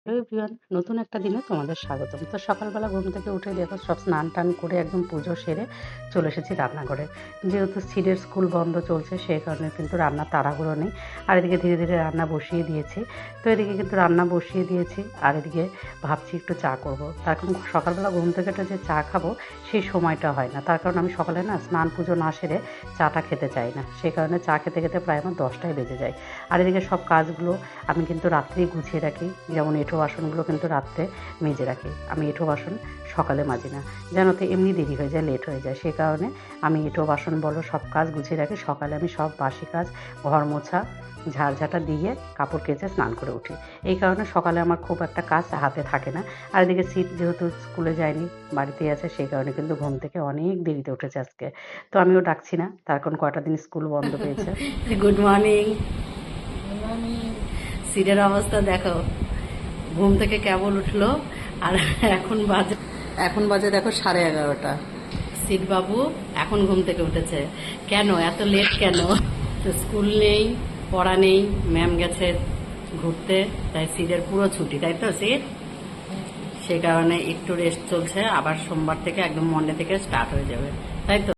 Hello everyone, নতুন একটা দিনে তোমাদের স্বাগতম। তো সকালবেলা ঘুম থেকে উঠে দেখো সব স্নান টান করে একদম পুজো সেরে চলে এসেছি রান্নাঘরে। যেহেতু ছিটের স্কুল বন্ধ চলছে সেই কারণে কিন্তু রান্নার তাড়াহুড়ো নেই। আর এদিকে ধীরে ধীরে রান্না বসিয়ে দিয়েছি। তো এদিকে কিন্তু রান্না বসিয়ে দিয়েছি আর এদিকে ভাবছি একটু চা করব। তার কারণ সকালবেলা ঘুম থেকে উঠে যে চা খাবো সেই সময়টা হয় না। তার কারণ আমি সকালে না স্নান পুজো না সেরে চাটা খেতে চাই না। সেই কারণে চা খেতে খেতে প্রায় আমার 10টাই বেজে যায়। আর এদিকে সব কাজগুলো আমি কিন্তু রাত্রেই গুছিয়ে রাখি। যেমন এঁঠো বাসনগুলো কিন্তু রাত্রে মেজে রাখি। আমি এঁঠো বাসন সকালে মাজি না। জানো তো এমনি দেরি হয়ে যায়, লেট হয়ে যায়। সেই কারণে আমি এঁঠো বাসন বলো সব কাজ গুছিয়ে রাখি। সকালে আমি সব বাসি কাজ, ঘর মোছা, ঝাড়ঝাঁটা দিয়ে কাপড় কেচে স্নান করে উঠি। এই কারণে সকালে আমার খুব একটা কাজ হাতে থাকে না। আর এদিকে সিট যেহেতু স্কুলে যায়নি, বাড়িতেই আছে, সেই কারণে কিন্তু ঘুম থেকে অনেক দেরিতে উঠেছে আজকে। তো আমিও ডাকছি না, তার কারণ কয়টা দিন স্কুল বন্ধ পেয়েছে। Good morning. সিটের অবস্থা দেখো, ঘুম থেকে কেবল উঠলো আর এখন বাজে দেখো 11:30। সিট বাবু এখন ঘুম থেকে উঠেছে। কেন এত লেট কেন? তো স্কুল নেই, পড়া নেই, ম্যাম গেছে ঘুরতে, তাই সিটের পুরো ছুটি, তাই তো সিট? সেই কারণে একটু রেস্ট চলছে, আবার সোমবার থেকে একদম মন্ডে থেকে স্টার্ট হয়ে যাবে, তাই তো?